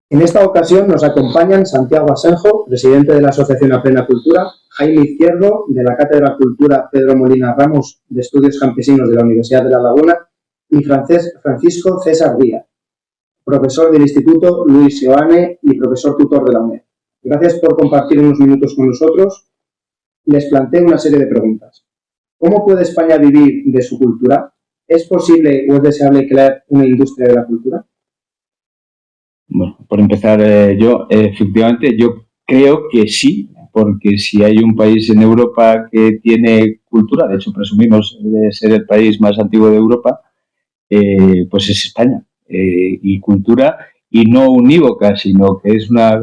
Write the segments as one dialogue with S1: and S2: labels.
S1: En esta ocasión nos acompañan Santiago Asenjo, presidente de la Asociación A Plena Cultura, Jaime Izquierdo, de la Cátedra Cultura Pedro Molina Ramos de Estudios Campesinos de la Universidad de La Laguna, y Francisco César Díaz, profesor del Instituto Luis Seoane y profesor tutor de la UNED. Gracias por compartir unos minutos con nosotros. Les planteo una serie de preguntas. ¿Cómo puede España vivir de su cultura? ¿Es posible o es deseable crear una industria de la cultura?
S2: Bueno, por empezar, efectivamente, yo creo que sí, porque si hay un país en Europa que tiene cultura, de hecho presumimos de ser el país más antiguo de Europa, pues es España. Y cultura, y no unívoca, sino que es una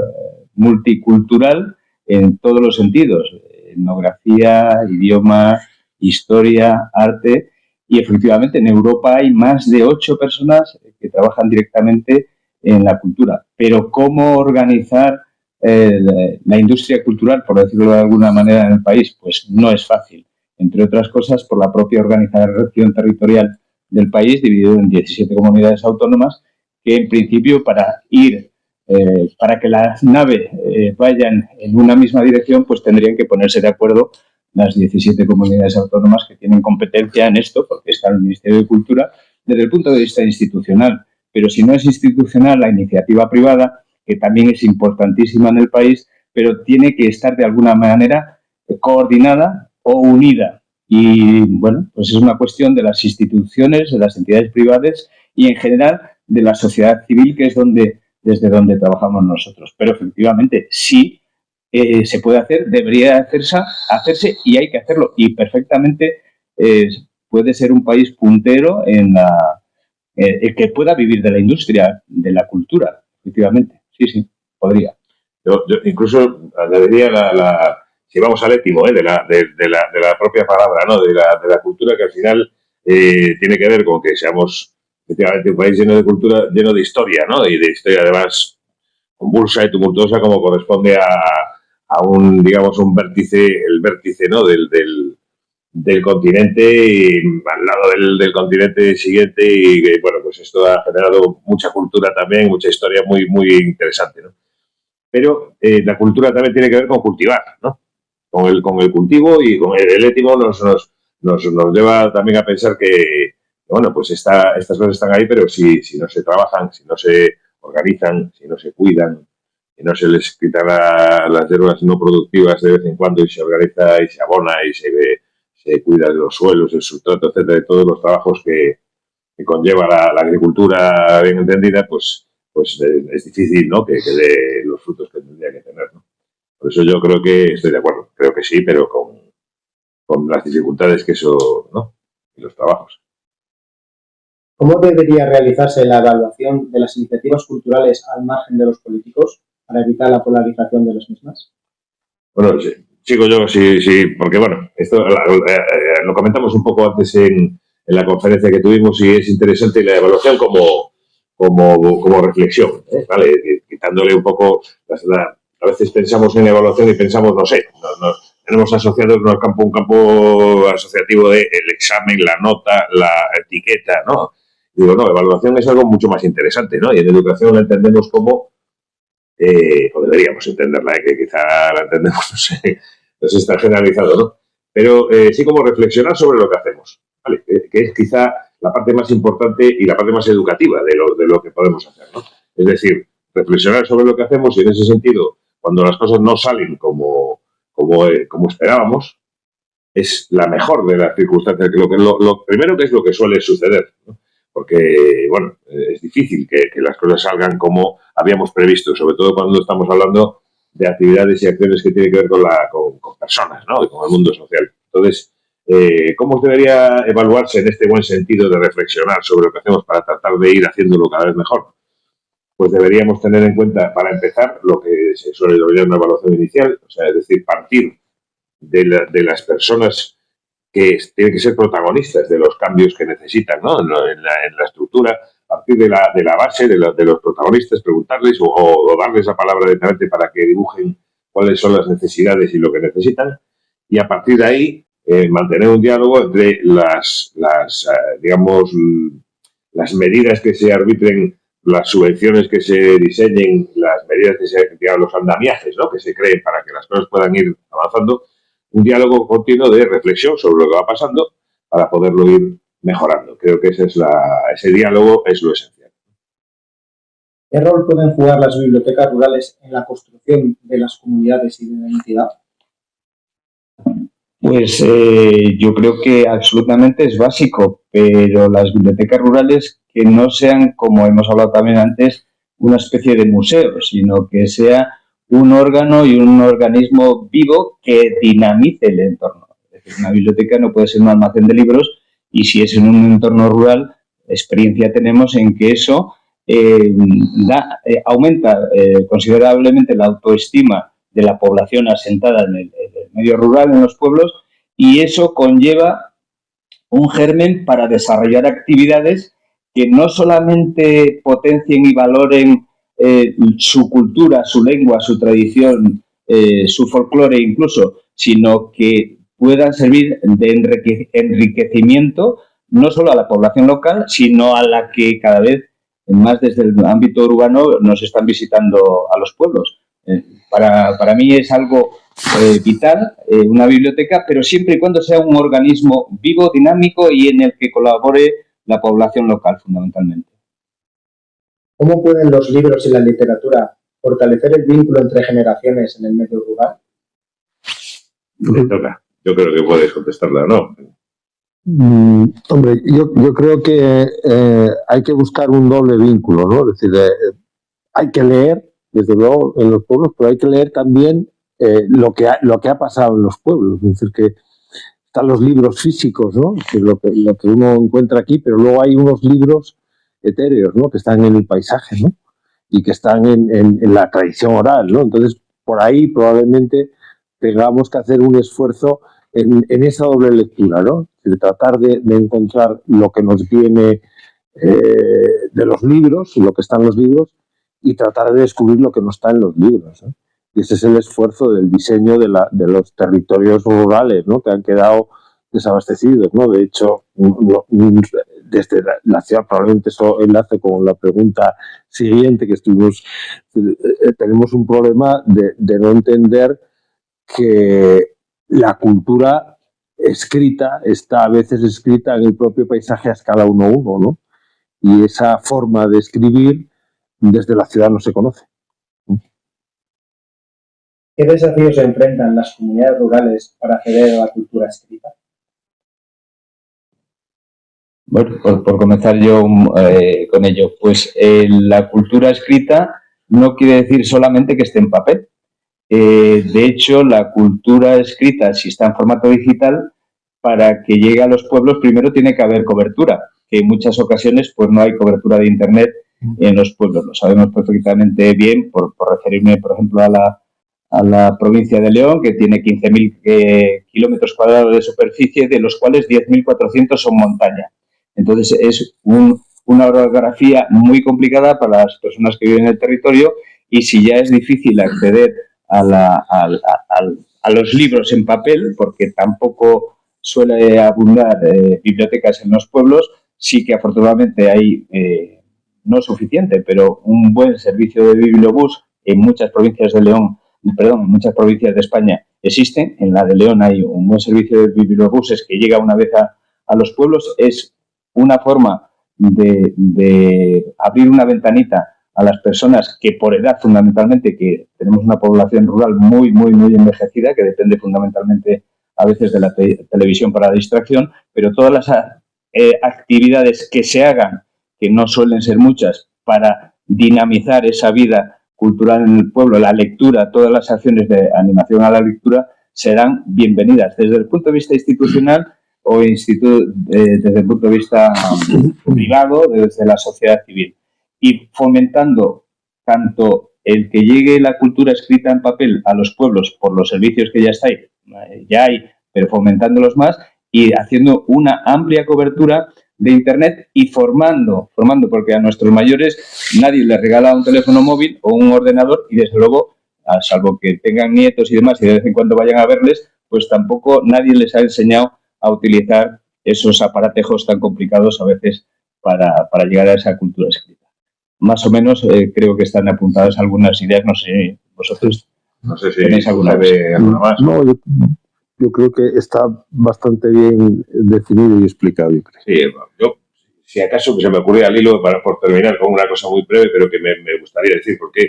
S2: multicultural en todos los sentidos, etnografía, idioma, historia, arte, y efectivamente en Europa hay más de 8 personas que trabajan directamente en la cultura. Pero ¿cómo organizar la industria cultural, por decirlo de alguna manera, en el país? Pues no es fácil, entre otras cosas por la propia organización territorial del país, dividido en 17 comunidades autónomas, que en principio para que las naves vayan en una misma dirección, pues tendrían que ponerse de acuerdo las 17 comunidades autónomas que tienen competencia en esto, porque está el Ministerio de Cultura, desde el punto de vista institucional. Pero si no es institucional, la iniciativa privada, que también es importantísima en el país, pero tiene que estar de alguna manera coordinada o unida. Y, bueno, pues es una cuestión de las instituciones, de las entidades privadas y, en general, de la sociedad civil, que es desde donde trabajamos nosotros. Pero, efectivamente, sí se puede hacer, debería hacerse y hay que hacerlo. Y perfectamente puede ser un país puntero en el que pueda vivir de la industria, de la cultura, efectivamente. Sí, podría.
S3: Yo incluso añadiría si vamos al étimo de la propia palabra, ¿no? De la cultura, que al final tiene que ver con que seamos efectivamente un país lleno de cultura, lleno de historia, ¿no? Y de historia además convulsa y tumultuosa, como corresponde a un vértice, el vértice, ¿no? del continente, y al lado del continente siguiente, y bueno, pues esto ha generado mucha cultura también, mucha historia muy, muy interesante, ¿no? Pero la cultura también tiene que ver con cultivar, ¿no? Con el cultivo, y con el étimo nos lleva también a pensar que, bueno, pues estas cosas están ahí, pero si no se trabajan, si no se organizan, si no se cuidan, si no se les quitan las hierbas no productivas de vez en cuando, y se organiza y se abona y se cuida de los suelos, el sustrato, etcétera, de todos los trabajos que conlleva la agricultura bien entendida, pues es difícil, ¿no? que dé los frutos que tendría que tener, ¿no? Por eso yo creo que estoy de acuerdo, creo que sí, pero con las dificultades que eso, ¿no? Y los trabajos.
S1: ¿Cómo debería realizarse la evaluación de las iniciativas culturales al margen de los políticos para evitar la polarización de las mismas?
S3: Bueno, sigo yo, sí, porque bueno, esto lo comentamos un poco antes en la conferencia que tuvimos, y es interesante la evaluación como reflexión, ¿vale? Quitándole un poco a veces pensamos en evaluación y pensamos, no sé, tenemos asociados un campo asociativo de el examen, la nota, la etiqueta, ¿no? Digo, no, evaluación es algo mucho más interesante, ¿no? Y en educación la entendemos como, o deberíamos entenderla, que quizá la entendemos, no sé, nos está generalizado, ¿no? Pero sí como reflexionar sobre lo que hacemos, ¿vale? Que es quizá la parte más importante y la parte más educativa de lo que podemos hacer, ¿no? Es decir, reflexionar sobre lo que hacemos, y en ese sentido, cuando las cosas no salen como esperábamos, es la mejor de las circunstancias. Lo primero, que es lo que suele suceder, ¿no? Porque, bueno, es difícil que las cosas salgan como habíamos previsto, sobre todo cuando estamos hablando de actividades y acciones que tienen que ver con personas, ¿no? Y con el mundo social. Entonces, ¿cómo debería evaluarse en este buen sentido de reflexionar sobre lo que hacemos para tratar de ir haciéndolo cada vez mejor? Pues deberíamos tener en cuenta, para empezar, lo que se suele denominar una evaluación inicial, o sea, es decir, partir de las personas que tienen que ser protagonistas de los cambios que necesitan, ¿no? En la estructura, a partir de la base de los protagonistas, preguntarles o darles la palabra directamente para que dibujen cuáles son las necesidades y lo que necesitan, y a partir de ahí mantener un diálogo entre las medidas que se arbitren las subvenciones que se diseñen, las medidas que se, digamos, los andamiajes, ¿no?, que se creen para que las cosas puedan ir avanzando, un diálogo continuo de reflexión sobre lo que va pasando para poderlo ir mejorando. Creo que ese diálogo es lo esencial.
S1: ¿Qué rol pueden jugar las bibliotecas rurales en la construcción de las comunidades y de la identidad?
S2: Pues yo creo que absolutamente es básico, pero las bibliotecas rurales que no sean, como hemos hablado también antes, una especie de museo, sino que sea un órgano y un organismo vivo que dinamice el entorno. Es decir, una biblioteca no puede ser un almacén de libros y si es en un entorno rural, experiencia tenemos en que eso aumenta considerablemente la autoestima de la población asentada en el medio rural, en los pueblos, y eso conlleva un germen para desarrollar actividades que no solamente potencien y valoren su cultura, su lengua, su tradición, su folclore incluso, sino que puedan servir de enriquecimiento no solo a la población local, sino a la que cada vez más desde el ámbito urbano nos están visitando a los pueblos. Para mí es algo vital, una biblioteca, pero siempre y cuando sea un organismo vivo, dinámico y en el que colabore la población local, fundamentalmente.
S1: ¿Cómo pueden los libros y la literatura fortalecer el vínculo entre generaciones en el medio rural?
S3: Me toca. Yo creo que puedes contestarla o no.
S4: Hombre, yo creo que hay que buscar un doble vínculo, ¿no? Es decir, hay que leer, desde luego, en los pueblos, pero hay que leer también lo que ha pasado en los pueblos. Es decir, que están los libros físicos, ¿no? Que es lo que uno encuentra aquí, pero luego hay unos libros etéreos, ¿no? Que están en el paisaje, ¿no? Y que están en la tradición oral, ¿no? Entonces, por ahí probablemente tengamos que hacer un esfuerzo en esa doble lectura, ¿no? De tratar de encontrar lo que nos viene de los libros, lo que está en los libros, y tratar de descubrir lo que no está en los libros, ¿no? Y ese es el esfuerzo del diseño de los territorios rurales, ¿no? Que han quedado desabastecidos, ¿no? De hecho, desde la ciudad, probablemente eso enlace con la pregunta siguiente que tenemos un problema de no entender que la cultura escrita está a veces escrita en el propio paisaje a escala 1:1, ¿no? Y esa forma de escribir desde la ciudad no se conoce.
S1: ¿Qué desafíos se enfrentan las comunidades rurales para acceder a la cultura escrita?
S2: Bueno, por comenzar yo con ello, pues la cultura escrita no quiere decir solamente que esté en papel. De hecho, la cultura escrita, si está en formato digital, para que llegue a los pueblos primero tiene que haber cobertura, que en muchas ocasiones pues no hay cobertura de Internet en los pueblos. Lo sabemos perfectamente bien, por referirme, por ejemplo, a la provincia de León, que tiene 15.000 kilómetros cuadrados de superficie, de los cuales 10.400 son montaña. Entonces, es una orografía muy complicada para las personas que viven en el territorio y si ya es difícil acceder a los libros en papel, porque tampoco suele abundar bibliotecas en los pueblos, sí que afortunadamente hay, no suficiente, pero un buen servicio de bibliobús en muchas provincias de León, en muchas provincias de España existen. En la de León hay un buen servicio de bibliobuses que llega una vez a los pueblos. Es una forma de abrir una ventanita a las personas que por edad fundamentalmente, que tenemos una población rural muy envejecida, que depende fundamentalmente a veces de la televisión para la distracción, pero todas las actividades que se hagan, que no suelen ser muchas, para dinamizar esa vida cultural en el pueblo, la lectura, todas las acciones de animación a la lectura serán bienvenidas desde el punto de vista institucional o desde el punto de vista privado, desde la sociedad civil. Y fomentando tanto el que llegue la cultura escrita en papel a los pueblos por los servicios que ya hay, pero fomentándolos más y haciendo una amplia cobertura de Internet y formando, porque a nuestros mayores nadie les regala un teléfono móvil o un ordenador y desde luego, salvo que tengan nietos y demás y de vez en cuando vayan a verles, pues tampoco nadie les ha enseñado a utilizar esos aparatejos tan complicados a veces para llegar a esa cultura escrita. más o menos creo que están apuntadas algunas ideas, no sé, vosotros
S3: No sé si
S2: tenéis alguna
S3: más.
S4: No, yo creo que está bastante bien definido y explicado, yo creo.
S3: Sí, yo, si acaso se me ocurría al hilo, por terminar con una cosa muy breve, pero que me gustaría decir, porque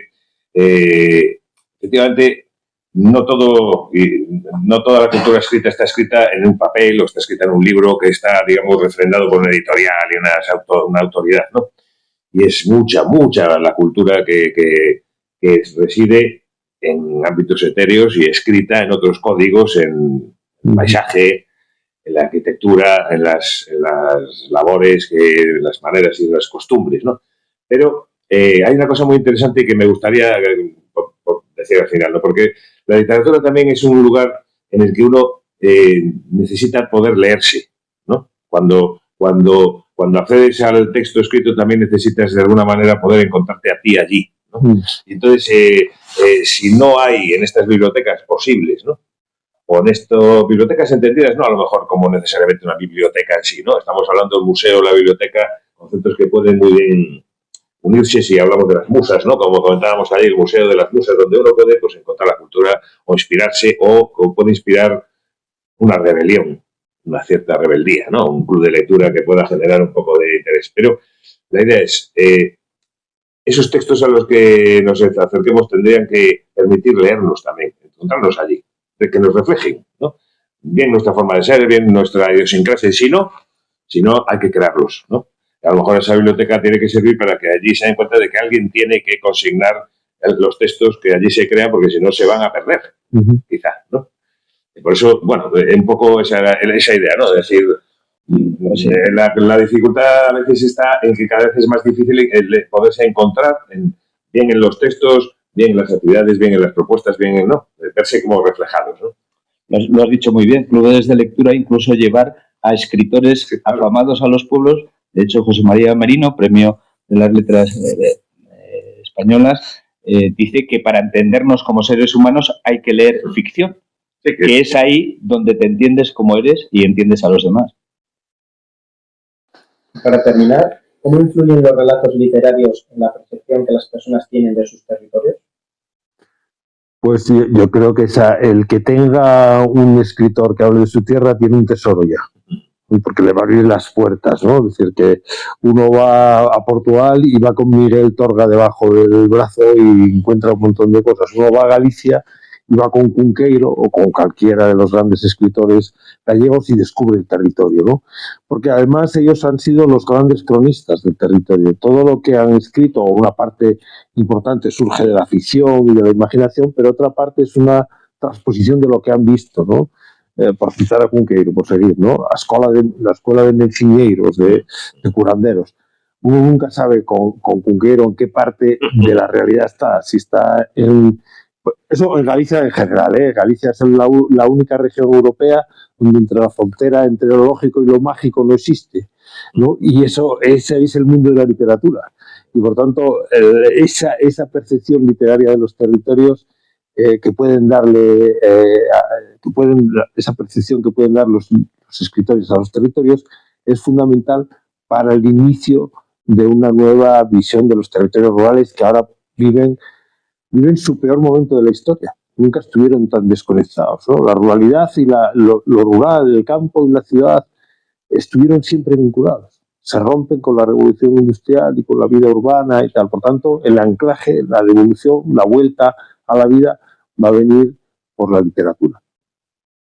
S3: efectivamente no toda la cultura escrita está escrita en un papel o está escrita en un libro que está, digamos, refrendado por una editorial y una autoridad, ¿no? Y es mucha la cultura que reside en ámbitos etéreos y escrita en otros códigos, en el paisaje, en la arquitectura, en las labores, en las maneras y las costumbres, ¿no? Pero hay una cosa muy interesante que me gustaría por decir al final, ¿no? Porque la literatura también es un lugar en el que uno necesita poder leerse, ¿no? Cuando accedes al texto escrito también necesitas de alguna manera poder encontrarte a ti allí, ¿no? Y entonces, si no hay en estas bibliotecas posibles, ¿no? O en estas bibliotecas entendidas, no a lo mejor como necesariamente una biblioteca en sí, ¿no? Estamos hablando del museo, la biblioteca, conceptos que pueden muy bien unirse si hablamos de las musas, ¿no? Como comentábamos ayer, el Museo de las Musas, donde uno puede pues, encontrar la cultura o inspirarse o puede inspirar una rebelión, una cierta rebeldía, ¿no? Un club de lectura que pueda generar un poco de interés. Pero la idea es, esos textos a los que nos acerquemos tendrían que permitir leernos también, encontrarnos allí, de que nos reflejen, ¿no? Bien nuestra forma de ser, bien nuestra idiosincrasia, y si no, hay que crearlos, ¿no? A lo mejor esa biblioteca tiene que servir para que allí se den cuenta de que alguien tiene que consignar los textos que allí se crean, porque si no se van a perder, quizá, ¿no? Y por eso, bueno, un poco esa idea, ¿no? Es decir, la dificultad a veces está en que cada vez es más difícil el poderse encontrar bien en los textos, bien en las actividades, bien en las propuestas, bien en, ¿no? Verse como reflejados, ¿no?
S2: Lo has dicho muy bien, clubes de lectura, incluso llevar a escritores afamados a los pueblos. De hecho, José María Merino, premio de las letras españolas, dice que para entendernos como seres humanos hay que leer ficción, que es ahí donde te entiendes como eres y entiendes a los demás.
S1: Para terminar, ¿cómo influyen los relatos literarios en la percepción que las personas tienen de sus territorios?
S4: Pues yo creo que el que tenga un escritor que hable de su tierra tiene un tesoro ya, porque le va a abrir las puertas, ¿no? Es decir, que uno va a Portugal y va con Miguel Torga debajo del brazo y encuentra un montón de cosas. Uno va a Galicia y va con Cunqueiro o con cualquiera de los grandes escritores gallegos y descubre el territorio, ¿no? Porque además ellos han sido los grandes cronistas del territorio. Todo lo que han escrito, una parte importante, surge de la ficción y de la imaginación, pero otra parte es una transposición de lo que han visto, ¿no? Por citar a Cunqueiro, por seguir, ¿no? La escuela de Menciñeiros, de curanderos. Uno nunca sabe con Cunqueiro en qué parte de la realidad está, si está en... Eso en Galicia en general, ¿eh? Galicia es la única región europea donde entre la frontera entre lo lógico y lo mágico no existe, ¿no? Y ese es el mundo de la literatura. Y por tanto, esa percepción literaria de los territorios que pueden darle, esa percepción que pueden dar los escritores a los territorios es fundamental para el inicio de una nueva visión de los territorios rurales que ahora viven su peor momento de la historia. Nunca estuvieron tan desconectados, ¿no? La ruralidad y lo rural, el campo y la ciudad estuvieron siempre vinculados. Se rompen con la revolución industrial y con la vida urbana y tal. Por tanto, el anclaje, la devolución, la vuelta a la vida va a venir por la literatura.